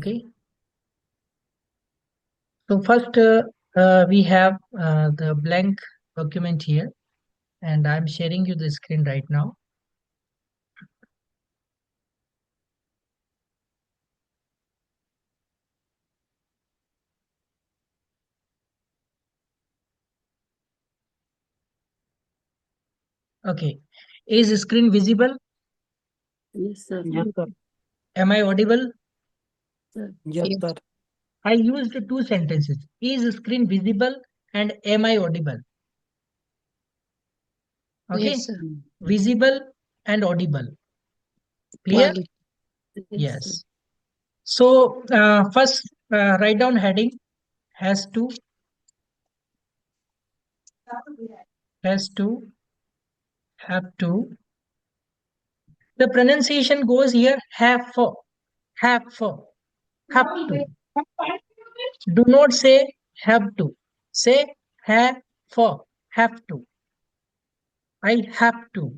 Okay. So first, we have the blank document here, and I'm sharing you the screen right now. Okay. Is screen visible? Yes, sir. Yes, sir. Am I audible? Sir. Yes, Yes. sir. I used two sentences. Is screen visible and am I audible? Okay. Yes, sir. Visible and audible. Clear? Quality. Yes, sir. Yes. So first, write down heading has to, has to, have to. The pronunciation goes here have for, have for, have to. Do not say have to. Say have for, have to. I have to.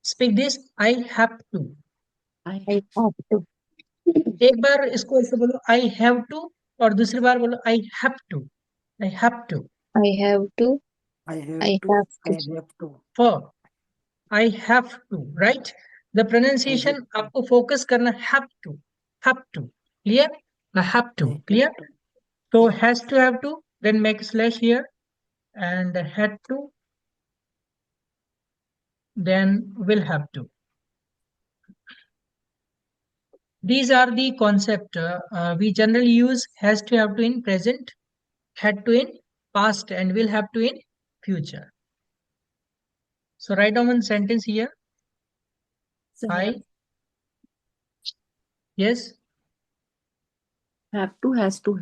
Speak this, I have to. I I have to. एक बार इसको ऐसे बोलो I have to और दूसरी बार बोलो I have to. I have to. I have to. I have I to. have I to. have to. For I have to, right? The pronunciation आपको focus करना have to, have to. Clear? I have to. Clear? So has to, have to, then make slash here, and had to, then will have to. These are the concept we generally use has to, have to in present, had to in past, and will have to in future. So write down one sentence here. Sir, I, yes, have to, has to.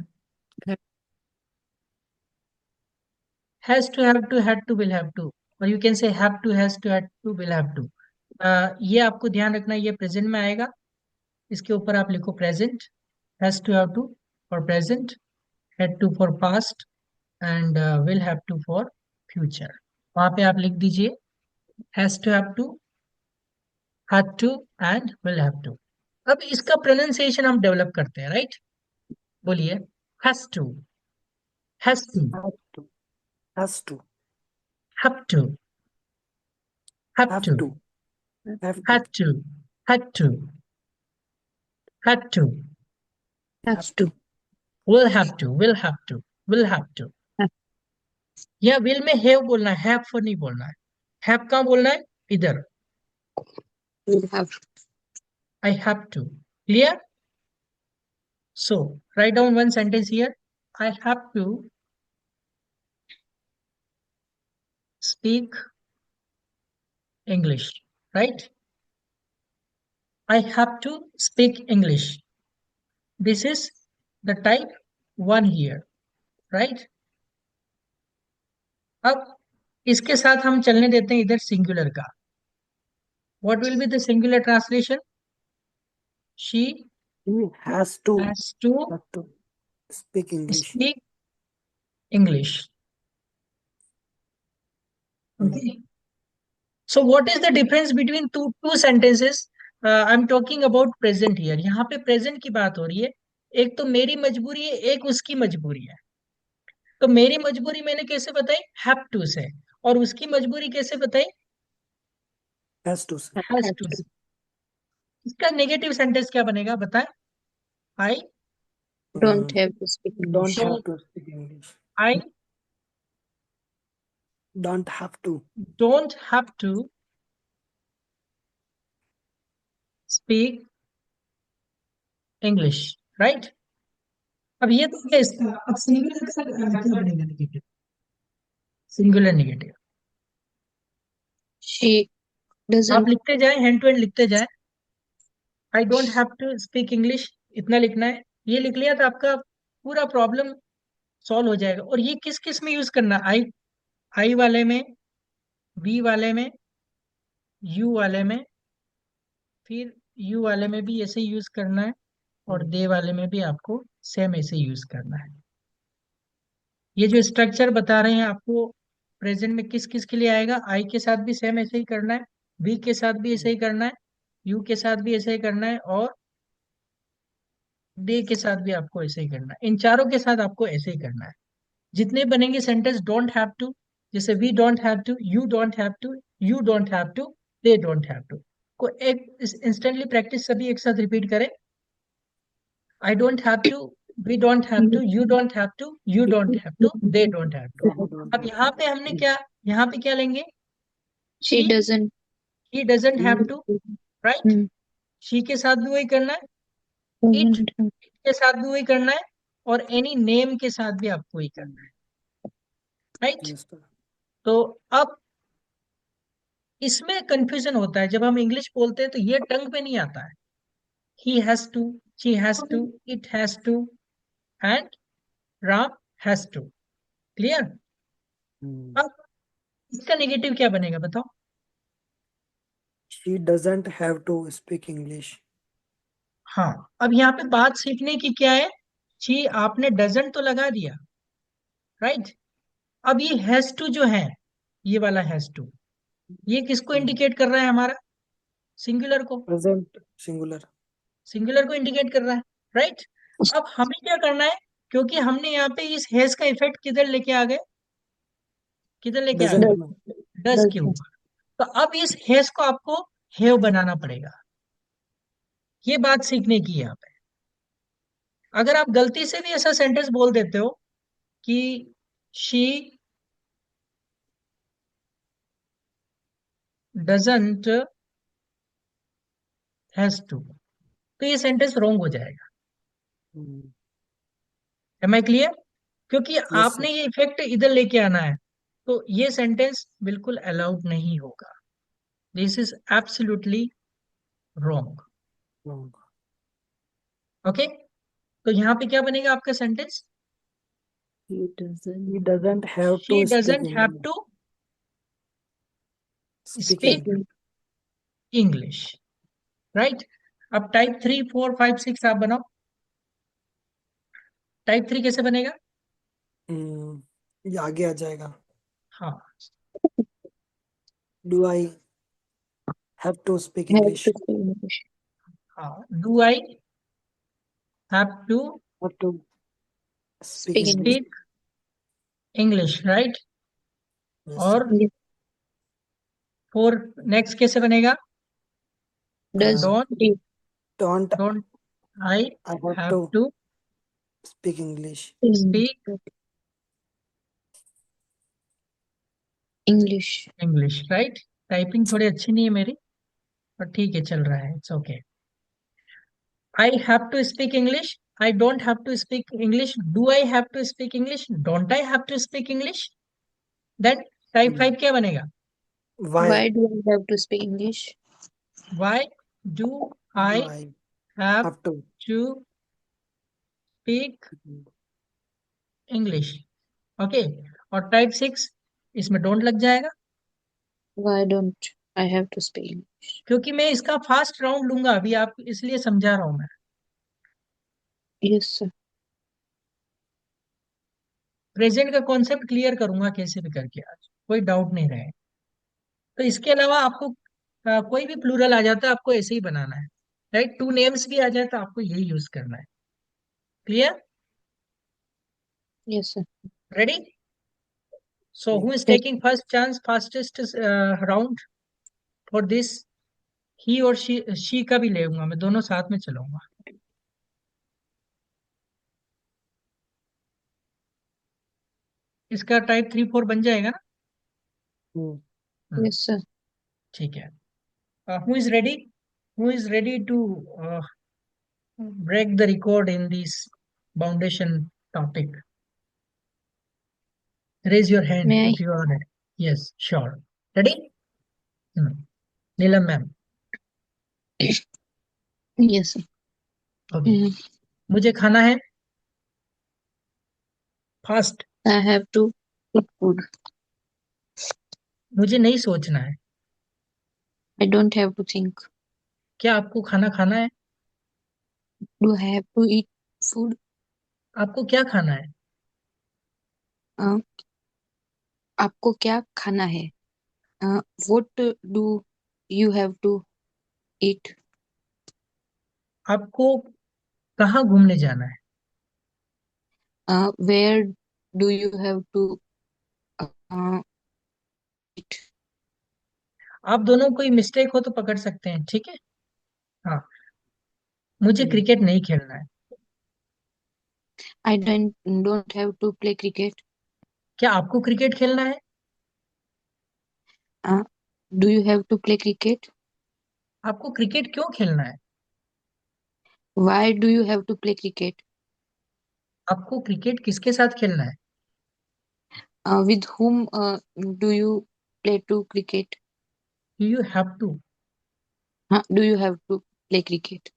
has to, have to, had to, will have to, or you can say have to, has to, had to, will have to. ये आपको ध्यान रखना, ये present में आएगा. इसके ऊपर आप लिखो present, has to, have to for present, had to for past, and will have to for future. वहां पे आप लिख दीजिए has to, have to, had to and will have to. अब इसका प्रोनाउंसिएशन हम डेवलप करते हैं, राइट? बोलिए has to, has to, Have to. Has to. have to, have Have to, to. Have to. had to, had to, had to, Have to. will have to, will have to, will have to. या will में have बोलना है, have for नहीं बोलना है. have कहाँ बोलना है? इधर. Will have. I have to. Clear? So write down one sentence here. I have to speak English, right? I have to speak English. This is the type 1 here, right? अब इसके साथ हम चलने देते हैं इधर सिंगुलर का. What will be the singular translation? She He has to. has to Have to speak English. speak English. Okay. So what is the difference between two sentences? I'm talking about present here. यहाँ पे present की बात हो रही है. एक तो मेरी मजबूरी है, एक उसकी मजबूरी है. तो मेरी मजबूरी मैंने कैसे बताई? Have to से. और उसकी मजबूरी कैसे बताई? Has to. Say. Has to से. इसका नेगेटिव सेंटेंस क्या बनेगा बताएं? I Don't have to speak Don't English. have to speak English. I Don't have to. don't have to speak English, right? अब ये तो क्या इसका? अब सिंगुलर का क्या बनेगा नेगेटिव? Singular negative. She आप doesn't. लिखते जाए, हैंड टू हैंड लिखते जाए. I don't have to speak English, इतना लिखना है. ये लिख लिया तो आपका पूरा प्रॉब्लम सॉल्व हो जाएगा. और ये किस किस में यूज करना? आई वाले में, वी वाले में, यू वाले में, फिर यू वाले में भी ऐसे यूज करना है, और दे वाले में भी आपको सेम ऐसे यूज करना है. ये जो स्ट्रक्चर बता रहे हैं आपको प्रेजेंट में किस किस के लिए आएगा. आई के साथ भी सेम ऐसे ही करना है, वी के साथ भी ऐसे ही करना है, यू के साथ भी ऐसे ही करना है, और दे के साथ भी आपको ऐसे ही करना है, इन चारों के साथ आपको ऐसे ही करना है। जितने बनेंगे सेंटेंस डोंट हैव टू, जैसे we don't have to, you don't have to, you don't have to, they don't have to, को एक इंस्टेंटली प्रैक्टिस सभी एक साथ रिपीट करें। I don't have to, we don't have to, you don't have to, you don't have to, they don't have to. You don't अब have यहाँ to. पे हमने क्या, यहाँ पे क्या लेंगे? She she, doesn't. He doesn't have to, right. Hmm. She के साथ भी वही करना है, इट Doesn't have. के साथ भी वही करना है, और एनी नेम के साथ भी आपको वही करना है, राइट। Yes, sir. तो अब इसमें कंफ्यूजन होता है, जब हम इंग्लिश बोलते हैं तो ये टंग पे नहीं आता है। He has to, she has to, it has to, and Ram has to. Clear? Hmm. अब इसका नेगेटिव क्या बनेगा बताओ? She doesn't have to speak English. हाँ, अब यहाँ पे बात सीखने की क्या है? शी आपने डजंट तो लगा दिया, राइट। अब ये हैज टू जो है, ये वाला हैज टू, ये किसको Hmm. इंडिकेट कर रहा है? हमारा सिंगुलर को, Present singular. सिंगुलर को इंडिकेट कर रहा है, राइट। अब हमें क्या करना है? क्योंकि हमने यहाँ पे इस हैज का इफेक्ट किधर लेके आ गए, किधर लेके आ Doesn't गए? know. डस के ऊपर। तो अब इस हैज को आपको हैव बनाना पड़ेगा, ये बात सीखने की है यहाँ पे। अगर आप गलती से भी ऐसा सेंटेंस बोल देते हो कि शी डजंट हैज टू, तो ये सेंटेंस रॉन्ग हो जाएगा। Hmm. Am I clear? क्योंकि Yes, sir. आपने ये इफेक्ट इधर लेके आना है, तो ये सेंटेंस बिल्कुल अलाउड नहीं होगा। This is absolutely wrong. Wrong. Okay, तो यहाँ पे क्या बनेगा आपका सेंटेंस? He doesn't He doesn't have she to speak doesn't have English. To Speak speak English. English, right. अब टाइप 3, 4, 5, 6 आप बनाओ। टाइप 3 कैसे बनेगा? Hmm. ये आगे आ जाएगा. हाँ, Do I have to speak have English? to speak English. हाँ, do I have to Have to speak Speak English. English. Speak English, right. Yes, sir. और Yes. फोर नेक्स्ट कैसे बनेगा? Does don't he Don't don't I I have have to to speak English? Speak English? English, right. Typing थोड़ी अच्छी नहीं है मेरी, पर ठीक है, चल रहा है, it's okay. I have to speak English, I don't have to speak English, do I have to speak English, don't I have to speak English. Then type 5 क्या बनेगा? Why Why do I have to speak English? Why do do I I have have to to speak speak English. Okay, और type 6 इसमें don't लग जाएगा, Why don't I have to speak English? क्योंकि मैं इसका fast round लूंगा अभी, आप इसलिए समझा रहा हूं मैं। Yes, sir. प्रेजेंट का कॉन्सेप्ट क्लियर करूंगा कैसे भी करके आज, कोई डाउट नहीं रहे। तो इसके अलावा आपको कोई भी प्लूरल आ जाता है आपको ऐसे ही बनाना है, राइट। टू नेम्स भी आ जाए तो आपको यही यूज करना है। Clear? Yes, sir. Ready? So who is Yes. Taking first chance, fastest round for this? He or she का भी लेऊंगा मैं, दोनों साथ में चलूंगा। इसका टाइप 3, 4 बन जाएगा ना? Hmm. हम्म, Yes, sir. ठीक है। Who is ready? Who is ready to break the record in this foundation topic? Raise your hand May I? if you are ready. Yes, sure. Ready? Neelam ma'am. Yes, sir. Okay. मुझे खाना है fast. I have to eat food. मुझे नहीं सोचना है। I don't have to think. क्या आपको खाना खाना है? Do I have to eat food? आपको क्या खाना है? Uh, आपको क्या खाना है? What do you have to eat? आपको कहाँ घूमने जाना है? Where do you have to uh, eat? आप दोनों कोई मिस्टेक हो तो पकड़ सकते हैं, ठीक है? हाँ, मुझे Hmm. क्रिकेट नहीं खेलना है। I don't have to play cricket. क्या आपको क्रिकेट खेलना है? Uh, do you have to play cricket? आपको क्रिकेट क्यों खेलना है? Why do you have to play cricket? आपको क्रिकेट किसके साथ खेलना है? With whom do you play to cricket? You have to. Do you have to play cricket?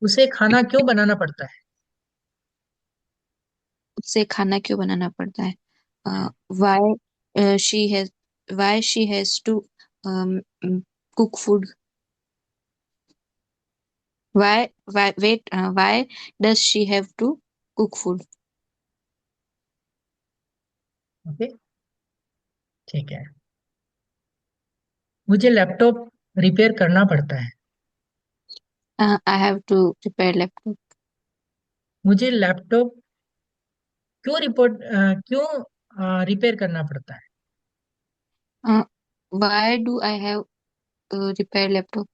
उसे खाना क्यों बनाना पड़ता है? उससे खाना क्यों बनाना पड़ता है? हम्म, Why she has to um, cook food? Why does she have to cook food? Okay, ठीक है। मुझे लैपटॉप रिपेयर करना पड़ता है। I have to repair laptop. मुझे लैपटॉप क्यों रिपेयर करना पड़ता है? Uh, why do I have repair laptop?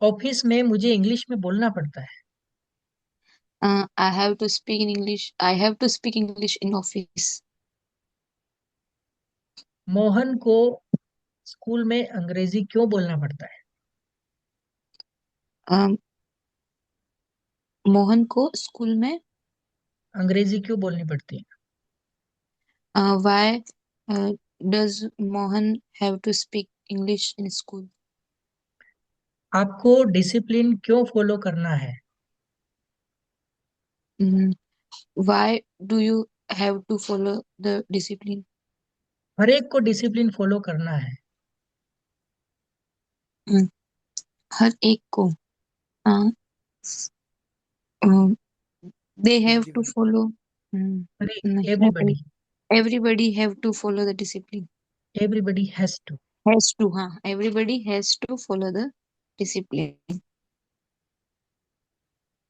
Office में मुझे इंग्लिश में बोलना पड़ता है। I have to speak in English. I have to speak English in office. Mohan को स्कूल में अंग्रेजी क्यों बोलना पड़ता है? Um, मोहन को स्कूल में अंग्रेजी क्यों बोलनी पड़ती है? why does Mohan have to speak English in school? आपको डिसिप्लिन क्यों फॉलो करना है? Mm, why do you have to follow the discipline? हर एक को डिसिप्लिन फॉलो करना है। Mm, हर एक को uh, um, they have to Everybody. follow. Mm, हर एक, नहीं, everybody. everybody have to follow the discipline. Everybody has to. Has to, हाँ, everybody has to follow the discipline.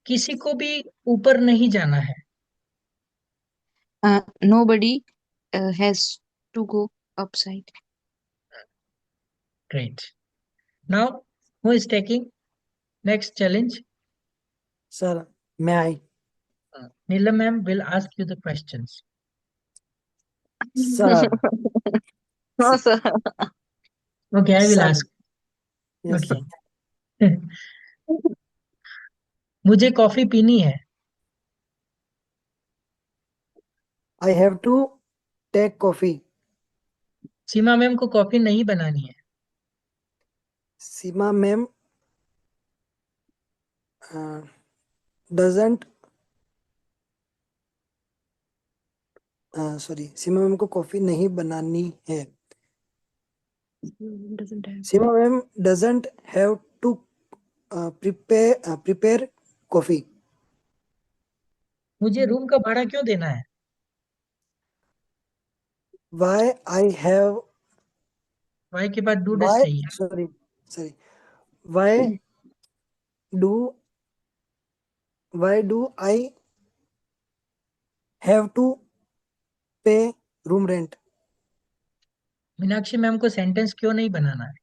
किसी को भी ऊपर नहीं जाना है। Nobody has to go upside. Great. Now who is taking next challenge? Sir, may I? Neelam ma'am will ask you the questions. Sir, No, sir. Okay, I will sir. Ask. Yes, okay. sir. मुझे coffee पीनी है। I have to take coffee. Seema ma'am को coffee नहीं बनानी है। Seema ma'am uh, doesn't sorry, Seema ma'am को coffee नहीं बनानी है। Doesn't have. Seema ma'am doesn't have to prepare coffee. मुझे रूम का भाड़ा क्यों देना है? Why I have वाई के बाद डू डस why चाहिए। sorry do why do I have to pay room rent? Meenakshi ma'am को सेंटेंस क्यों नहीं बनाना है?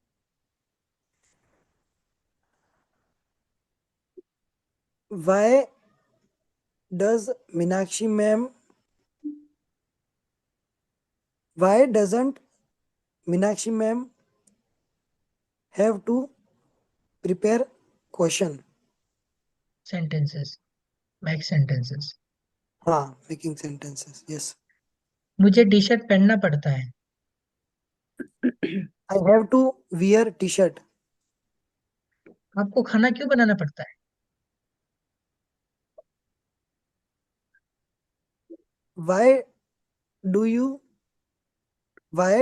Why does Meenakshi ma'am why doesn't Meenakshi ma'am have to prepare question? Sentences, make sentences. हाँ, making sentences. Yes. मुझे T shirt पहनना पड़ता है। I have to wear t-shirt. आपको खाना क्यों बनाना पड़ता है? Why do you why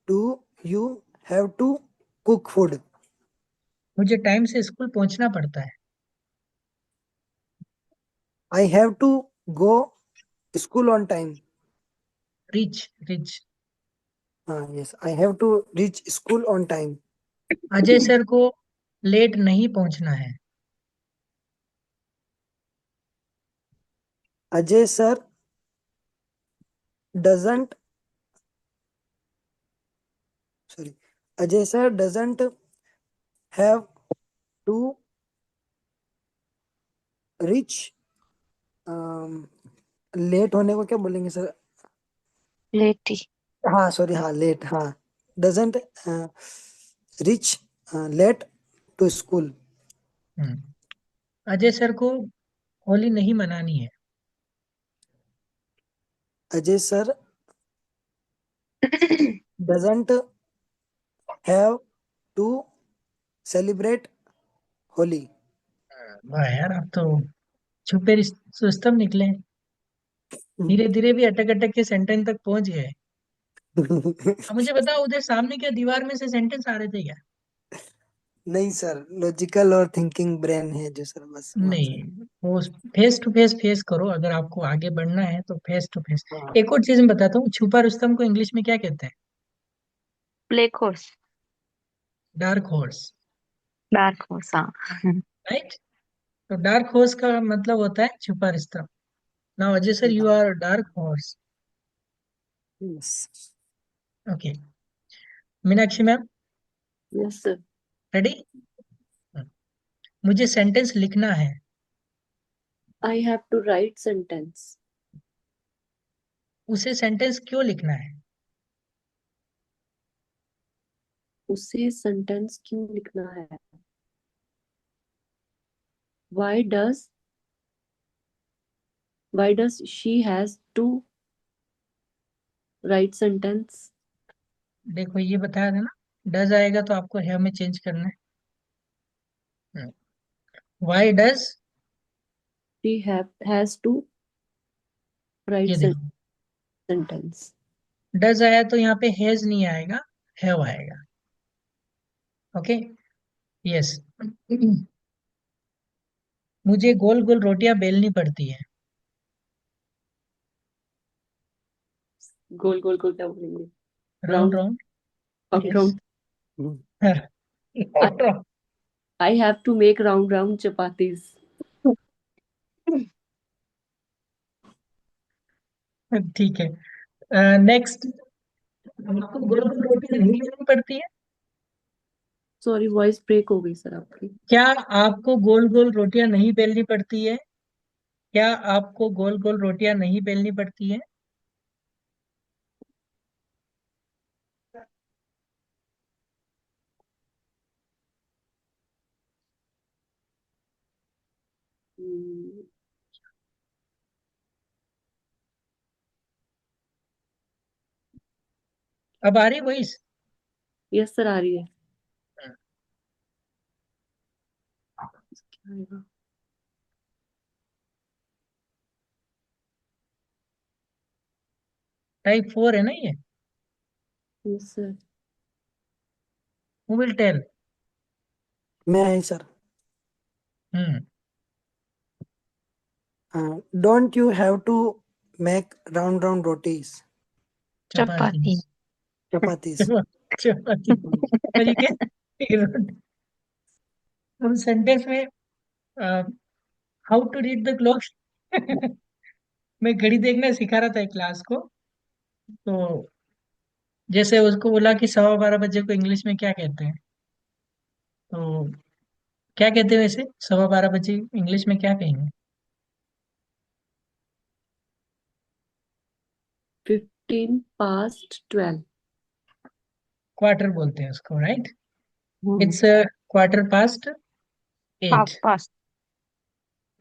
do you have to cook food? मुझे टाइम से स्कूल पहुंचना पड़ता है। I have to go school on time. Reach, reach. Yes, I have to reach school on time. Ajay sir को लेट नहीं पहुंचना है। Ajay sir doesn't sorry Ajay sir doesn't have to reach late होने को क्या बोलेंगे सर? लेटी। हाँ सॉरी, हाँ लेट, हाँ doesn't reach late to school. Hmm, Ajay sir को होली नहीं मनानी है। Ajay sir doesn't have to celebrate Holi. वाह यार, आप तो छुपे रुस्तम निकले। धीरे धीरे भी अटक अटक के सेंटेंस तक पहुंच गए। अब मुझे बताओ, उधर सामने क्या दीवार में से सेंटेंस आ रहे थे क्या? नहीं सर, लॉजिकल और थिंकिंग ब्रेन है जो सर, बस वहां से. नहीं, वो फेस टू फेस फेस करो, अगर आपको आगे बढ़ना है तो फेस टू फेस। हाँ. एक और चीज मैं बताता हूँ, छुपा रुस्तम को इंग्लिश में क्या कहते हैं? Black horse. Dark horse. Dark horse, हाँ। राइट। तो डार्क हॉर्स का मतलब होता है छुपा रुस्तम। Now Ajay sir, you are dark horse. Yes. Okay. Meenakshi ma'am, yes sir. Ready? मुझे सेंटेंस लिखना है। I have to write sentence. उसे सेंटेंस क्यों लिखना है? उसे सेंटेंस क्यों लिखना है? Why does why does she has to write sentence. देखो, ये बताया था ना, डज आएगा तो आपको हैव में चेंज करना है। Why does, she has to write ये देखो, सेंटेंस। डज आया तो यहाँ पे हैज नहीं आएगा, हैव आएगा। ओके। यस। मुझे गोल गोल रोटियां बेलनी पड़ती है। गोल गोल को क्या बोलेंगे? Round round round. Yes. Round. Hmm. I have to make round round chapatis. ठीक है। नेक्स्ट। आपको गोल गोल रोटियां नहीं बेलनी पड़ती है। सॉरी, वॉइस ब्रेक हो गई सर आपकी। क्या आपको गोल गोल रोटियां नहीं बेलनी पड़ती है? क्या आपको गोल गोल रोटियां नहीं बेलनी पड़ती है? अब आ रही वॉइस? यस सर, आ रही है। क्या आएगा? टाइप 4 है ना ये? Yes sir. Who will tell? मैं है sir. Hmm. Don't you have to make round round rotis, chapati. Chapati. chapatis? Chapati. और ये क्या? हम सेंटेंस में how to read the clock. मैं घड़ी देखना सिखा रहा था एक क्लास को। तो जैसे उसको बोला कि 12:15 बजे को इंग्लिश में क्या कहते हैं, तो क्या कहते हैं वैसे 12:15 बजे इंग्लिश में क्या कहेंगे? 15 past 12। क्वार्टर बोलते हैं उसको, right? Hmm. It's quarter past 8। Half past.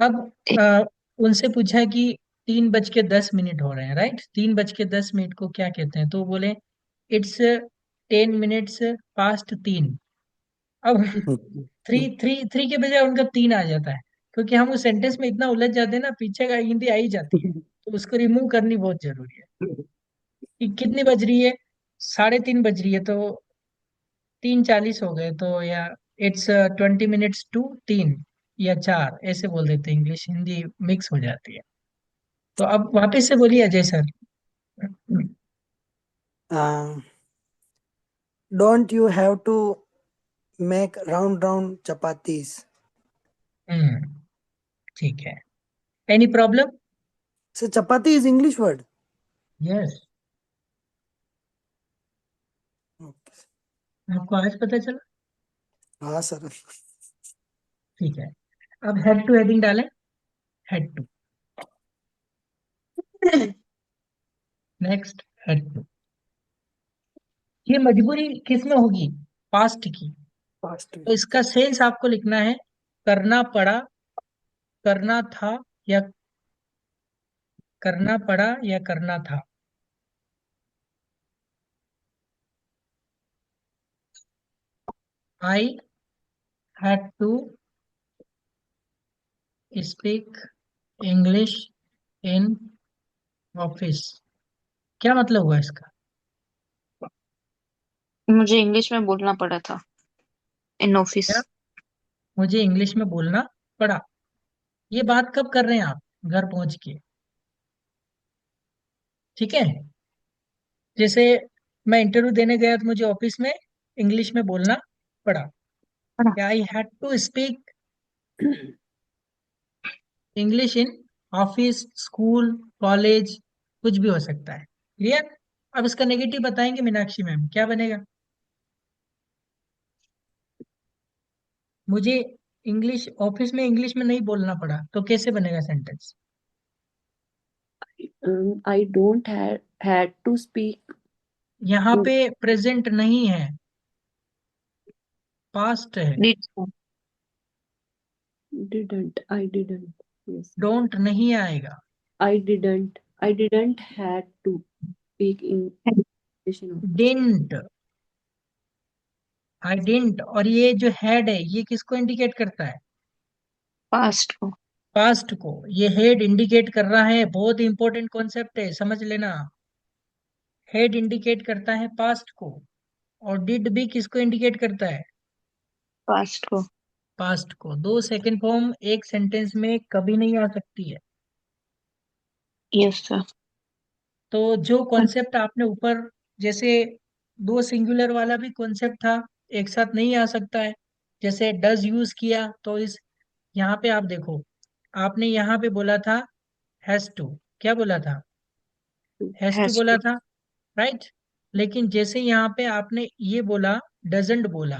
अब उनसे पूछा कि 3:10 हो रहे हैं, राइट? 3:10 को क्या कहते हैं, तो बोले इट्स 10 minutes past 3। अब थ्री थ्री थ्री के बजाय उनका 3 आ जाता है, क्योंकि हम उस सेंटेंस में इतना उलझ जाते हैं ना, पीछे का हिंदी आ ही जाती है। तो उसको रिमूव करनी बहुत जरूरी है कि कितनी बज रही है। 3:30 बज रही है, तो 3:40 हो गए, तो या इट्स 20 minutes to 3, या 4 ऐसे बोल देते हैं। इंग्लिश हिंदी मिक्स हो जाती है। तो अब वापस से बोलिए Ajay sir. uh, don't you have to make round round chapatis. हम्म, ठीक है। Any problem? So chapati is English word. Yes, Okay. आपको आज पता चला? हाँ सर। ठीक है। अब हेड टू हेडिंग डालें। Head to, next head to. ये मजबूरी किस में होगी? पास्ट की। Past. तो इसका सेंस आपको लिखना है, करना पड़ा, करना था, या करना पड़ा या करना था। I had to speak English in office. क्या मतलब हुआ इसका? मुझे इंग्लिश में बोलना पड़ा था इन ऑफिस। क्या? मुझे इंग्लिश में बोलना पड़ा। ये बात कब कर रहे हैं आप? घर पहुंच के। ठीक है। जैसे मैं इंटरव्यू देने गया तो मुझे ऑफिस में इंग्लिश में बोलना पड़ा। पड़ा। I had to speak English in office, school, college, कुछ भी हो सकता है। क्लियर? अब इसका नेगेटिव बताएंगे मीनाक्षी मैम, क्या बनेगा? मुझे इंग्लिश ऑफिस में इंग्लिश में नहीं बोलना पड़ा, तो कैसे बनेगा sentence? I don't had to speak. यहाँ पे प्रेजेंट नहीं है, पास्ट है। Didn't. I didn't. Yes. Don't नहीं आएगा। I didn't. I didn't had to speak English in office. Didn't, I didn't, और ये जो हेड है ये किसको इंडिकेट करता है? पास्ट को। पास्ट को। ये हेड इंडिकेट कर रहा है, बहुत इंपॉर्टेंट कॉन्सेप्ट है, समझ लेना। हेड इंडिकेट करता है पास्ट को, और डिड भी किसको इंडिकेट करता है? पास्ट को। पास्ट को। दो सेकंड फॉर्म एक सेंटेंस में कभी नहीं आ सकती है। Yes sir. तो जो कॉन्सेप्ट आपने ऊपर, जैसे दो सिंगुलर वाला भी कॉन्सेप्ट था, एक साथ नहीं आ सकता है। जैसे डज यूज किया, तो इस यहाँ पे आप देखो, आपने यहाँ पे बोला था हैज टू। क्या बोला था? हैज टू हैज बोला टू। था, राइट। लेकिन जैसे यहाँ पे आपने ये बोला, डजंट बोला,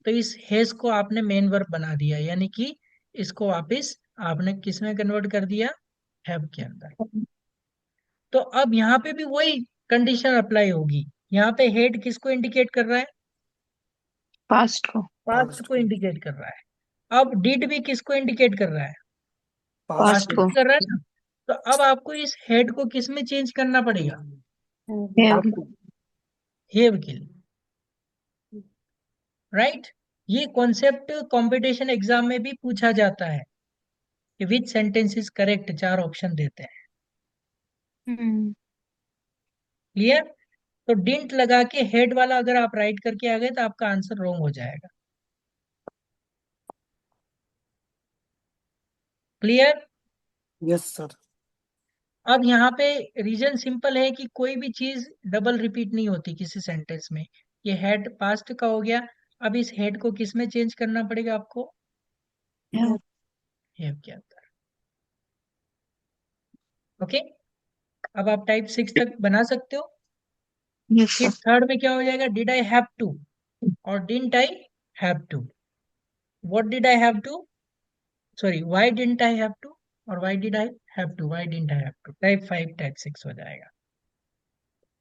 तो इस हैज को आपने मेन वर्ब बना दिया, यानी कि इसको वापस आपने किस में कन्वर्ट कर दिया? हैव के अंदर। तो अब यहाँ पे भी वही कंडीशन अप्लाई होगी। यहाँ पे हेड किसको इंडिकेट कर रहा है? पास्ट को। पास्ट को इंडिकेट कर रहा है। अब डिड भी किसको इंडिकेट कर रहा है? Past. पास्ट पास्ट को। को कर रहा है ना। तो अब आपको इस हेड को किस में चेंज करना पड़ेगा? हैव। हेव के लिए, राइट। ये कॉन्सेप्ट कंपटीशन एग्जाम में भी पूछा जाता है कि विच सेंटेंस इज करेक्ट, चार ऑप्शन देते हैं। हम्म। क्लियर? तो डिंट लगा के हेड वाला अगर आप राइट करके आ गए तो आपका आंसर रॉन्ग हो जाएगा। क्लियर? Yes sir. अब यहाँ पे रीजन सिंपल है कि कोई भी चीज डबल रिपीट नहीं होती किसी सेंटेंस में। ये हेड पास्ट का हो गया। अब इस हेड को किस में चेंज करना पड़ेगा आपको? हैव। हैव के अंदर। ओके। अब आप टाइप 6 तक बना सकते हो। यस फिर सर। थर्ड में क्या हो जाएगा? Did I have to or didn't I have to. What did I have to, sorry why didn't I have to, or why did I have to, why didn't I have to. Type 5 type 6 हो जाएगा।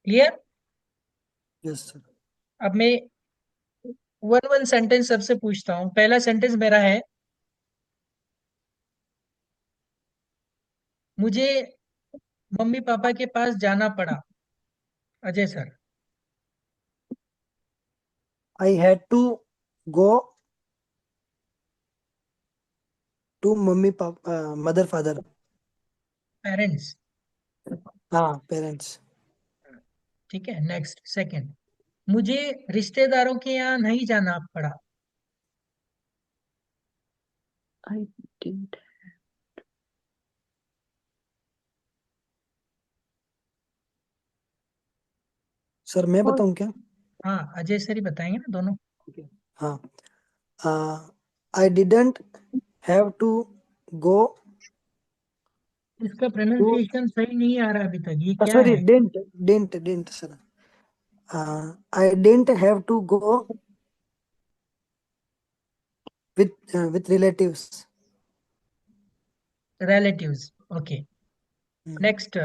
Clear? Yes sir. अब मैं one one sentence सबसे पूछता हूँ। पहला sentence मेरा है, मुझे मम्मी पापा के पास जाना पड़ा। Ajay sir. I had to go to mummy papa mother father. Parents. हाँ parents. ठीक है। नेक्स्ट सेकंड, मुझे रिश्तेदारों के यहाँ नहीं जाना पड़ा। I didn't. सर मैं बताऊं क्या? हाँ, अजय सर ही बताएंगे ना दोनों। हाँ I didn't have to go इसका to प्रोनाउंसिएशन सही नहीं आ रहा अभी तक, ये क्या sorry, है? didn't sir. I didn't have to go with relatives. Relatives, okay. Hmm. Next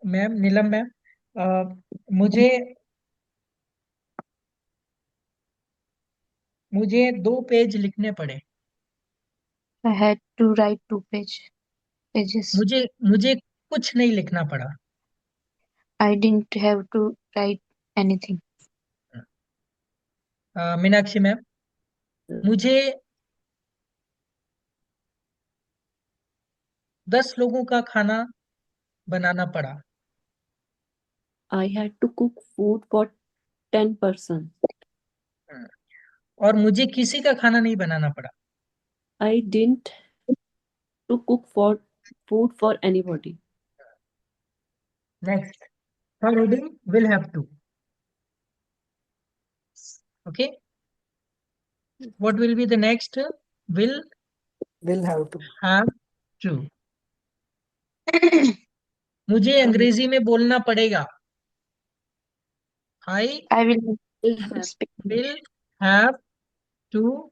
ma'am, Neelam ma'am, मुझे मुझे 2 पेज लिखने पड़े। I had to write pages. मुझे मुझे कुछ नहीं लिखना पड़ा। I didn't have to write anything. Meenakshi ma'am, मुझे 10 लोगों का खाना बनाना पड़ा। I had to cook food for 10 persons. और मुझे किसी का खाना नहीं बनाना पड़ा। I didn't to cook for food for anybody. Next, for reading will have to, okay. What will be the next? Will Will have to. Have to. मुझे अंग्रेजी में बोलना पड़ेगा। I I will Will have speak will English. Have to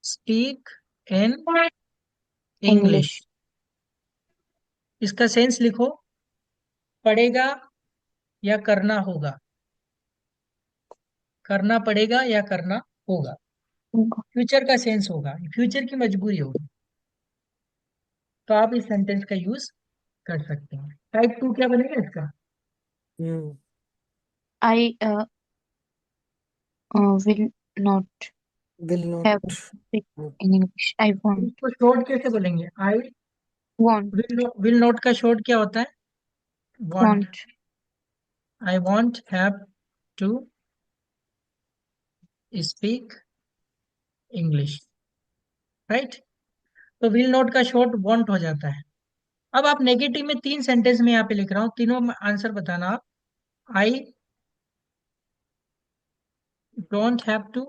speak in English. English. इसका sense लिखो, पड़ेगा या करना होगा। करना पड़ेगा या करना होगा, फ्यूचर का सेंस होगा, फ्यूचर की मजबूरी होगी, तो आप इस सेंटेंस का यूज कर सकते हैं। टाइप 2 क्या बनेगा इसका? Hmm. I will not Will not. have to speak in English. I won't. इसको शॉर्ट कैसे बोलेंगे? I Won't. विल नॉट का शॉर्ट क्या होता है? Won't. Won't. I won't have to speak English, right? तो विल नॉट का शॉर्ट वांट हो जाता है। अब आप नेगेटिव में 3 सेंटेंस में यहाँ पे लिख रहा हूँ, तीनों में आंसर बताना आप। I don't have to,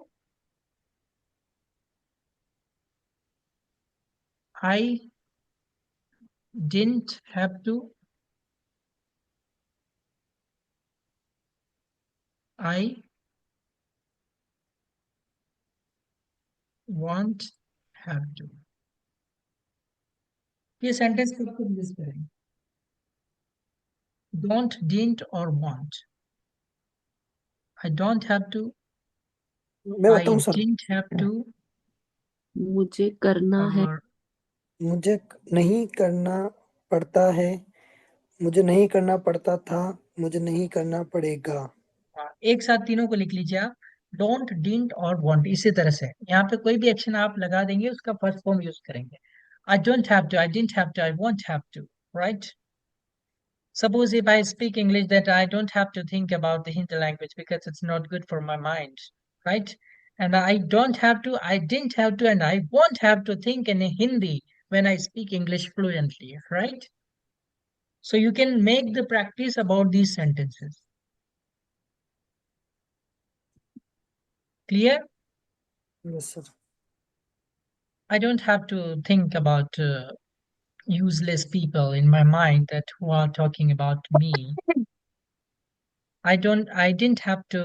I didn't have to, I won't have to. ये सेंटेंस कब कब यूज करेंगे? डोंट, डिडंट और won't. I don't have to, मैं आई बताऊं सर, डिडंट हैव टू, मुझे करना है। और मुझे नहीं करना पड़ता है, मुझे नहीं करना पड़ता था, मुझे नहीं करना पड़ेगा। एक साथ तीनों को लिख लीजिए आप। डोंट, डिडंट और वांट, इसी तरह से यहाँ पे कोई भी एक्शन आप लगा देंगे उसका फर्स्ट फॉर्म यूज करेंगे। I don't have to, I didn't have to, I won't have to, right? Suppose if I speak English, that I don't have to think about the Hindi language because it's not good for my mind, right? And I don't have to, I didn't have to, and I won't have to think in Hindi when I speak English fluently, right? So you can make the practice about these sentences. Clear? Yes sir. I don't have to think about useless people in my mind that who are talking about me. I didn't have to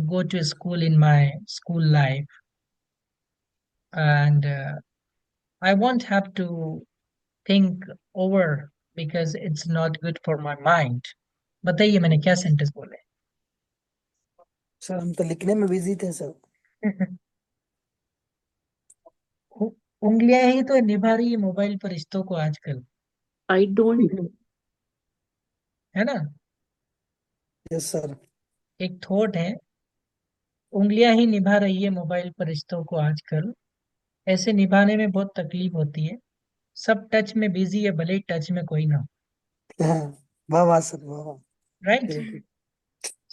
go to school in my school life, and I won't have to think over because it's not good for my mind. बताइए मैंने क्या sentence बोले? Sir हम तो लिखने में busy थे sir. उ- उंगलियां ही तो निभा रही है मोबाइल पर रिश्तों को आजकल, I don't है ना? Yes sir. एक थॉट है, उंगलियां ही निभा रही है मोबाइल पर रिश्तों को आजकल, ऐसे निभाने में बहुत तकलीफ होती है, सब टच में बिजी है भले ही टच में कोई ना हो, हाँ, वाह वाह सर, वाह वाह। राइट? Very good.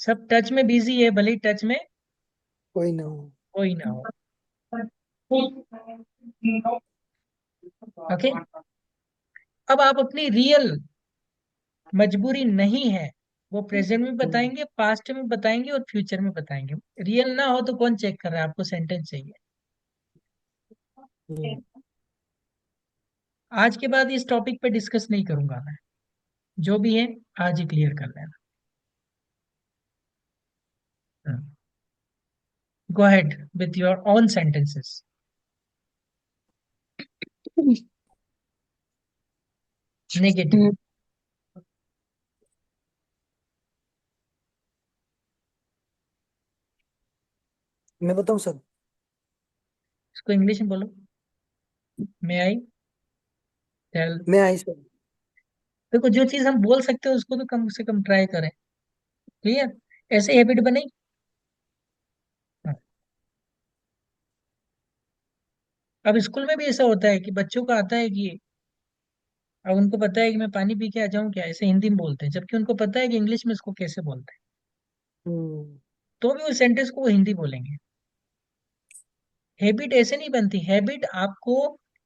सब टच में बिजी है भले ही टच में कोई ना हो। कोई ना हो, ओके? अब आप अपनी रियल मजबूरी नहीं है वो प्रेजेंट में बताएंगे, पास्ट में बताएंगे और फ्यूचर में बताएंगे। रियल ना हो तो कौन चेक कर रहा है, आपको सेंटेंस चाहिए। आज के बाद इस टॉपिक पे डिस्कस नहीं करूंगा मैं, जो भी है आज ही क्लियर कर लेना। Go ahead with your own sentences. Negative. Mm, मैं बताऊं सर? इसको इंग्लिश में बोलो। मे आई टेल। मैं आई सर। देखो, जो चीज हम बोल सकते हैं उसको तो कम से कम ट्राई करें। क्लियर? ऐसे हैबिट बने। हाँ। अब स्कूल में भी ऐसा होता है कि बच्चों को आता है कि, अब उनको पता है कि मैं पानी पी के आ जाऊं क्या, ऐसे हिंदी में बोलते हैं, जबकि उनको पता है कि इंग्लिश में इसको कैसे बोलते हैं। हम्म। तो भी उस सेंटेंस को वो हिंदी बोलेंगे। हैबिट ऐसे नहीं बनती। हैबिट आपको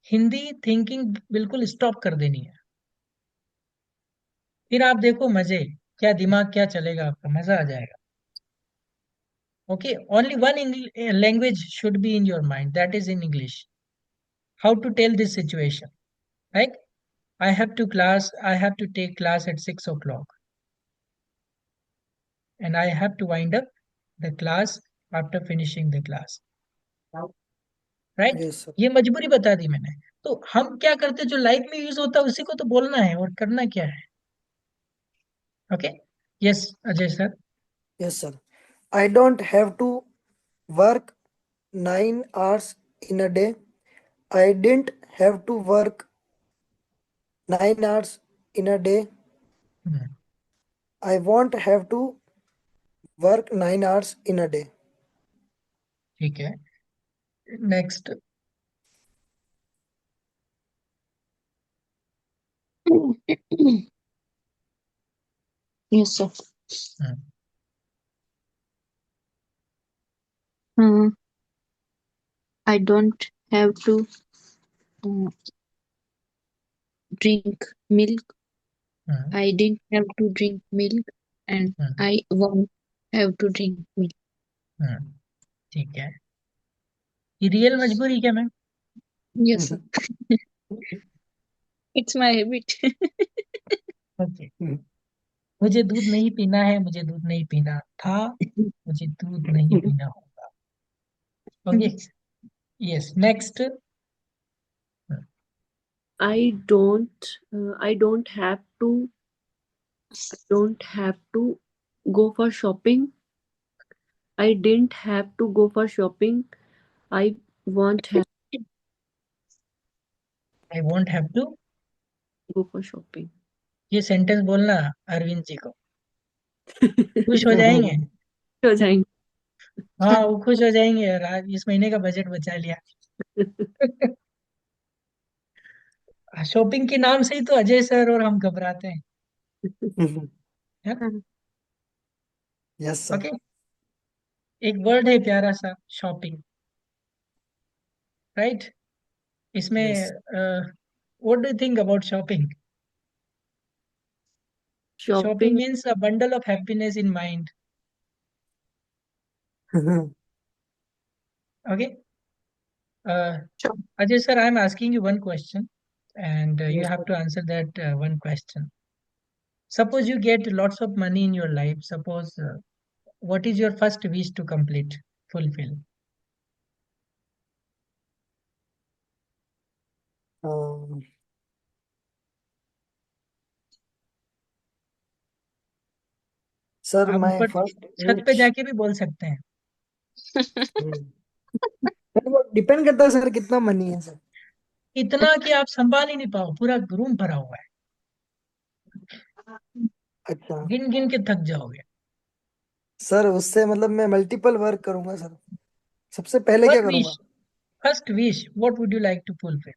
हिंदी थिंकिंग बिल्कुल स्टॉप कर देनी है। फिर आप देखो मजे, क्या दिमाग क्या चलेगा आपका, मजा आ जाएगा। Okay, only one language should be in your mind, that is in English. How to tell this situation, like I have to take class at 6 o'clock and I have to wind up the class after finishing the class. Right? Yes sir. ये मजबूरी बता दी मैंने। तो हम क्या करते हैं, जो लाइफ में यूज होता है उसी को तो बोलना है, और करना क्या है। Okay. Yes Ajay sir. Yes sir. I don't have to work 9 hours in a day. I didn't have to work 9 hours in a day. I won't have to work 9 hours in a day. ठीक है, next. yes, sir. Uh, I don't have to uh, drink milk. I didn't have to drink milk, and I won't have to drink milk. ठीक है, ये real मजबूरी क्या ma'am? Yes, sir. It's my habit. Okay. मुझे दूध नहीं पीना है, मुझे दूध नहीं पीना था, मुझे दूध नहीं पीना होगा। Okay. Yes, next. I don't have to. I don't have to go for shopping. I didn't have to go for shopping. I won't have I won't have to. to go for shopping. ये sentence बोलना अरविंद जी को, खुश हो जाएंगे। हो जाएंगे। हाँ, वो खुश हो जाएंगे, और आज इस महीने का बजट बचा लिया। शॉपिंग के नाम से ही तो अजय सर और हम घबराते हैं, है ना? Yes sir. ओके। एक वर्ड है प्यारा सा, शॉपिंग। राइट? इसमें yes. What do you think about shopping? Shopping Shopping. Means a bundle of happiness in mind. Okay. Sure. Ajay sir, I am asking you one question, and you yes have sir. to answer that one question. Suppose you get lots of money in your life. Suppose, what is your first wish to complete, fulfill? Sir आप my ऊपर first छत पे wish. जाके भी बोल सकते हैं। वो डिपेंड करता है सर कितना मनी है सर। इतना कि आप संभाल ही नहीं पाओ, पूरा रूम भरा हुआ है, अच्छा गिन गिन के थक जाओगे। सर, उससे मतलब मैं मल्टीपल वर्क करूंगा सर। सबसे पहले वन क्या विश, करूंगा? First wish, what would you like to fulfil?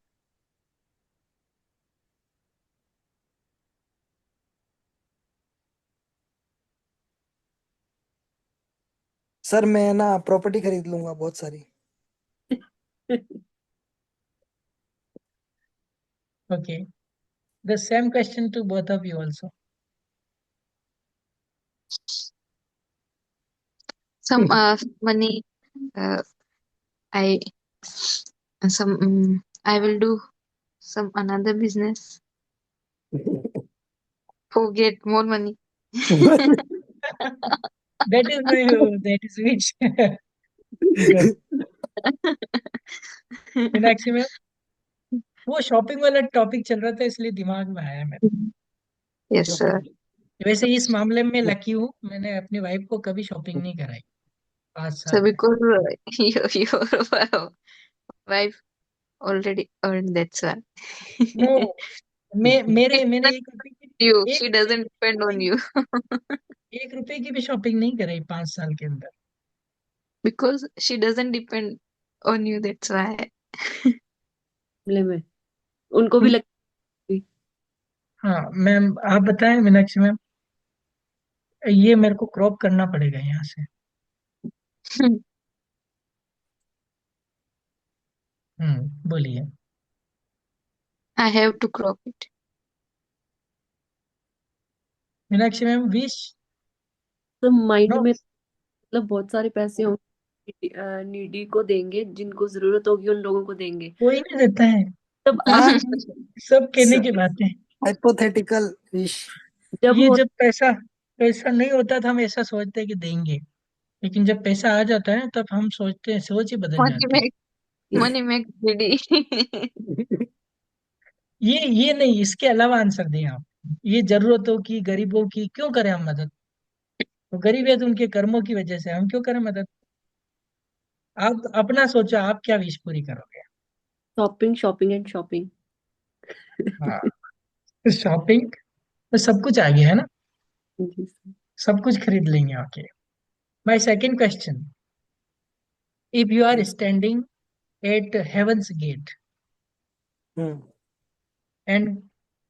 Sir मैं ना प्रॉपर्टी खरीद लूंगा बहुत सारी। Okay, the same question to both of you also. Some money. Uh, I some I will do some another business to get more money. That is my, that is which. Good. Meenakshi ma'am, वो shopping वाला topic चल रहा था इसलिए दिमाग में आया मेरे। Yes, sir. वैसे इस मामले में लकी हूँ, मैंने अपनी वाइफ को कभी शॉपिंग नहीं कराई 5 साल So में। because your wife already earned, that's why. No, मैं She मेरे मैंने doesn't you. She doesn't depend on you 1 रुपए की भी शॉपिंग नहीं कराई 5 साल के अंदर। because she doesn't depend on you. That's why. मामले में उनको भी हम्म, लगती। हाँ मैम, आप बताएं मीनाक्षी मैम, ये मेरे को क्रॉप करना पड़ेगा यहाँ से। बोलिए। I have to crop it. Meenakshi ma'am, wish. तो माइंड नो, में मतलब बहुत सारे पैसे होंगे, नीडी को देंगे, जिनको जरूरत होगी उन लोगों को देंगे। कोई नहीं देता है, तब हाँ, सब कहने की बातें। Hypothetical wish. जब ये हो जब पैसा पैसा नहीं होता था हम ऐसा सोचते हैं कि देंगे, लेकिन जब पैसा आ जाता है तब हम सोचते हैं, सोच ही बदल money जाती है। make money make greedy. ये नहीं, इसके अलावा आंसर दें आप। ये जरूरतों की, गरीबों की क्यों करें हम मदद? तो गरीब है तो उनके कर्मों की वजह से, हम क्यों करें मदद? आप अपना सोचो, आप क्या विश पूरी करोगे? Shopping shopping and shopping. हाँ, शॉपिंग तो सब कुछ आ गया है ना, जी सर। सब कुछ खरीद लेंगे। Okay, my second question, if you are standing at heaven's gate hmm and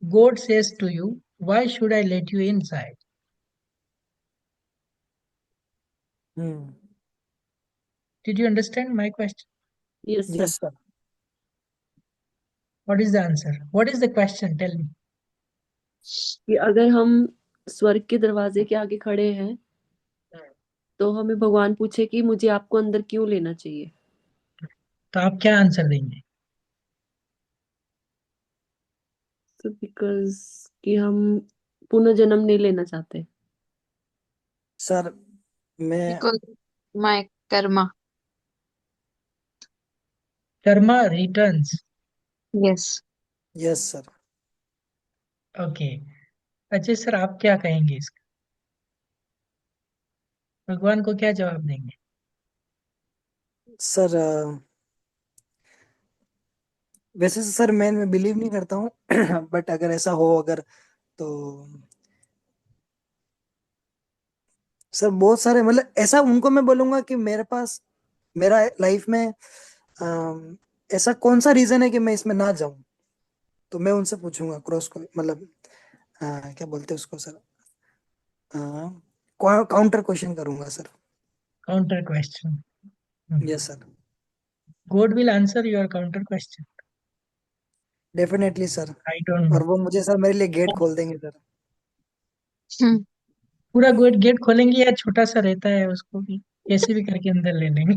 God says to you, why should I let you inside? Hmm Did you understand my question? Yes sir. Yes sir. What is the answer? What is the question? Tell me. कि अगर हम स्वर्ग के दरवाजे के आगे खड़े हैं तो हमें भगवान पूछे कि मुझे आपको अंदर क्यों लेना चाहिए। तो आप क्या आंसर देंगे? तो बिकॉज कि हम पुनर्जन्म नहीं लेना चाहते। सर मैं Because my karma. Karma returns. Yes. Yes sir. Okay, Ajay sir, आप क्या कहेंगे इसका? भगवान को क्या जवाब देंगे? सर वैसे तो सर मैं बिलीव नहीं करता हूँ बट अगर ऐसा हो अगर, तो सर बहुत सारे मतलब ऐसा उनको मैं बोलूंगा कि मेरे पास मेरा लाइफ में ऐसा कौन सा रीजन है कि मैं इसमें ना जाऊं, तो मैं उनसे पूछूंगा क्रॉस को मतलब क्या बोलते हैं उसको सर, काउंटर क्वेश्चन करूंगा sir. Counter question. Yes sir. God will answer your counter question. Definitely sir. I don't और know. वो मुझे सर मेरे लिए गेट खोल देंगे सर। Hmm. पूरा गेट गेट खोलेंगे या छोटा सा रहता है उसको भी कैसे भी करके अंदर ले लेंगे?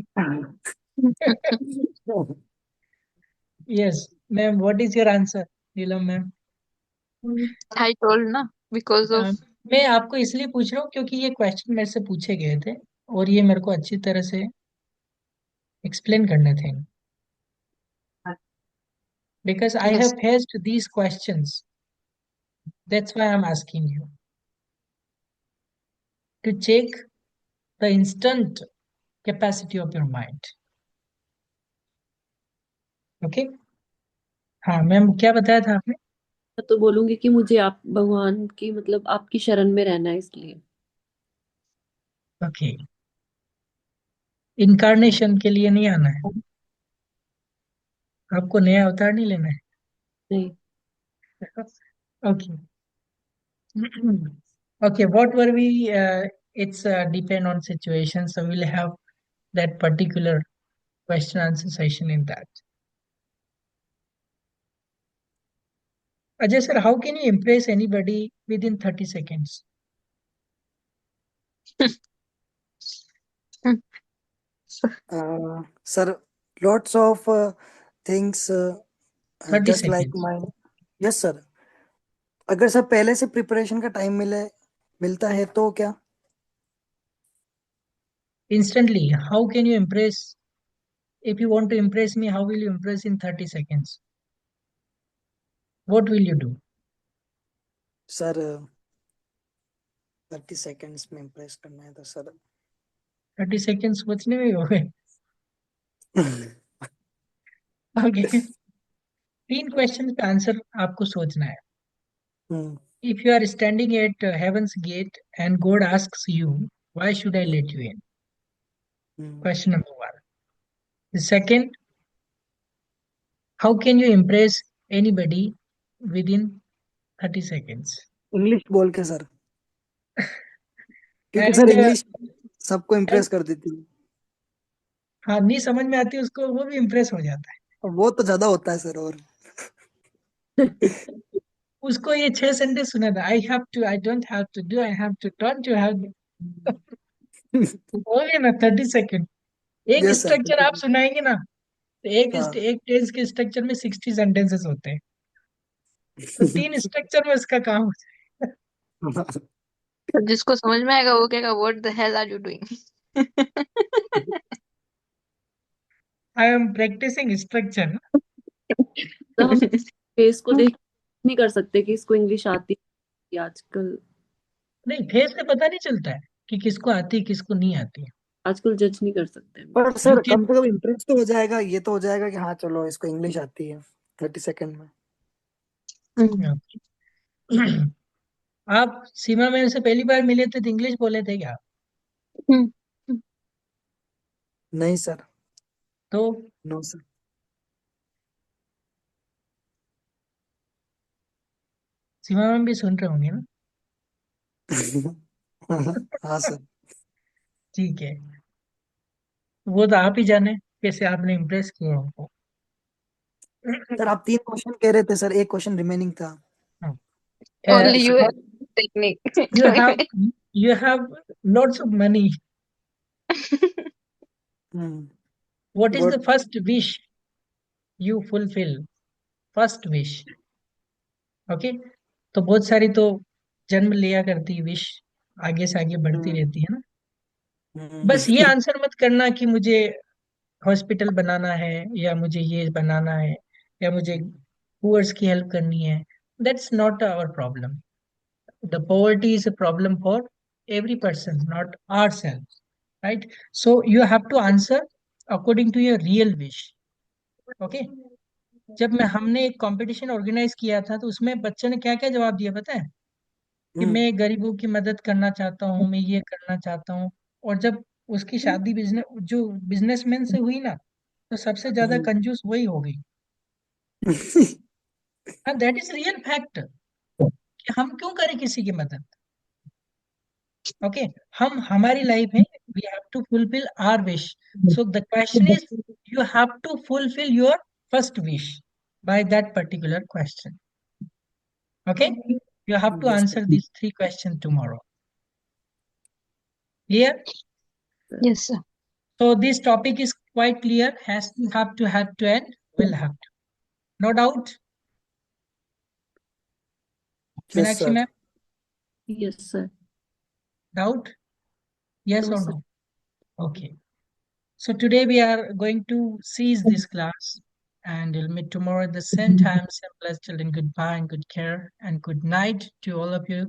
Yes ma'am, what is your answer? Neelam ma'am. I told na because of मैं आपको इसलिए पूछ रहा हूँ क्योंकि ये क्वेश्चन मेरे से पूछे गए थे और ये मेरे को अच्छी तरह से एक्सप्लेन करने थे, because I have yes. Faced these questions, that's why I am asking you to check the instant capacity of your mind. Okay, हाँ मैम, क्या बताया था आपने? मैं तो बोलूंगी कि मुझे आप भगवान की मतलब आपकी शरण में रहना है इसलिए। ओके, इनकारनेशन के लिए नहीं आना है, आपको नया अवतार नहीं लेना है। नहीं। Okay. Okay, what were we? It's depend on situation, so we'll have that particular question answer session in that. Ajay sir, how can you impress anybody within 30 seconds? Sir, lots of things 30 just like seconds. my. Yes, sir. अगर sir पहले से preparation का time मिलता है तो क्या? Instantly, how can you impress? If you want to impress me, how will you impress in 30 seconds? What will you do? Sir 30 seconds में impress करना है तो सर 30 seconds सोचने में ही हो गए. Okay. 3 क्वेश्चन का आंसर आपको सोचना है. If you are standing at heaven's gate and God asks you, why should I let you in? Question number 1. The second, how can you impress anybody within 30 seconds? English बोल के sir, क्योंकि And sir English सबको impress कर देती है. हाँ, नहीं समझ में आती उसको, वो भी इम्प्रेस हो जाता है. वो तो ज्यादा होता है सर. और उसको ये 6 सेंटेंस सुना था. I have to, I don't have to do, I have to don't you have. हो गया ना 30 सेकंड. एक यस सर. स्ट्रक्चर आप सुनाएंगे ना, तो हाँ. एक टेंस के स्ट्रक्चर में 60 सेंटेंसेस होते हैं. तो 3 स्ट्रक्चर में उसका काम हो जाए. तो जिसको समझ में आएगा वो कहेगा what the hell are you doing. I am practising structure. तो हम फेस को देख नहीं कर सकते कि इसको इंग्लिश आती है आजकल. नहीं, फेस से पता नहीं चलता है कि किसको आती है किसको नहीं आती है. आजकल जज नहीं कर सकते हम. पर You सर can, कम से कम इम्प्रेस तो हो जाएगा. ये तो हो जाएगा कि हाँ चलो इसको इंग्लिश आती है 30 सेकेंड में. आप सीमा मैम से पहली बार मिले थे तो इंग्लिश बोले थे क्या? नहीं सर. तो नो सर. सीमा मैम भी सुन रहे होंगे ना? हाँ सर. ठीक है, वो तो आप ही जाने कैसे आपने इम्प्रेस किया उनको. सर आप 3 क्वेश्चन कह रहे थे सर, एक क्वेश्चन रिमेनिंग था. Only you have technique. you have you have lots of money. What is the good. first wish you fulfill? First wish. Okay. तो बहुत सारी तो जन्म लिया करती विश, आगे से आगे बढ़ती रहती है ना. बस ये आंसर मत करना कि मुझे हॉस्पिटल बनाना है या मुझे ये बनाना है या मुझे पुअर्स की हेल्प करनी है. That's not our problem. The poverty is a problem for every person, not our self. Right. So you have to answer according to your real wish. Okay. जब हमने एक कंपटीशन ऑर्गेनाइज किया था तो उसमें बच्चे ने क्या क्या जवाब दिया पता है? कि मैं गरीबों की मदद करना चाहता हूँ, मैं ये करना चाहता हूँ. और जब उसकी शादी बिजनेसमैन से हुई ना, तो सबसे ज्यादा कंजूस वही हो गई. हाँ, दैट इज रियल फैक्ट. कि हम क्यों करें किसी की मदद. ओके. हम हमारी लाइफ है, we have to fulfil our wish. So the question is, you have to fulfil your first wish by that particular question. Okay, you have to Yes, answer sir. these 3 questions tomorrow. Clear? Yes, sir. So this topic is quite clear. Has to have to end. Will have to. No doubt. Yes, Meenakshi sir. ma'am, Yes, sir. doubt? Yes No, or sir. no? Okay. So today we are going to cease this class and we'll meet tomorrow at the same time. Same place. Children, goodbye and good care and good night to all of you.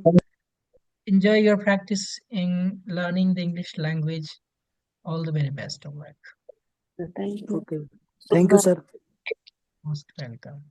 Enjoy your practice in learning the English language. All the very best of luck. Thank you. Okay. Thank you, sir. Most welcome.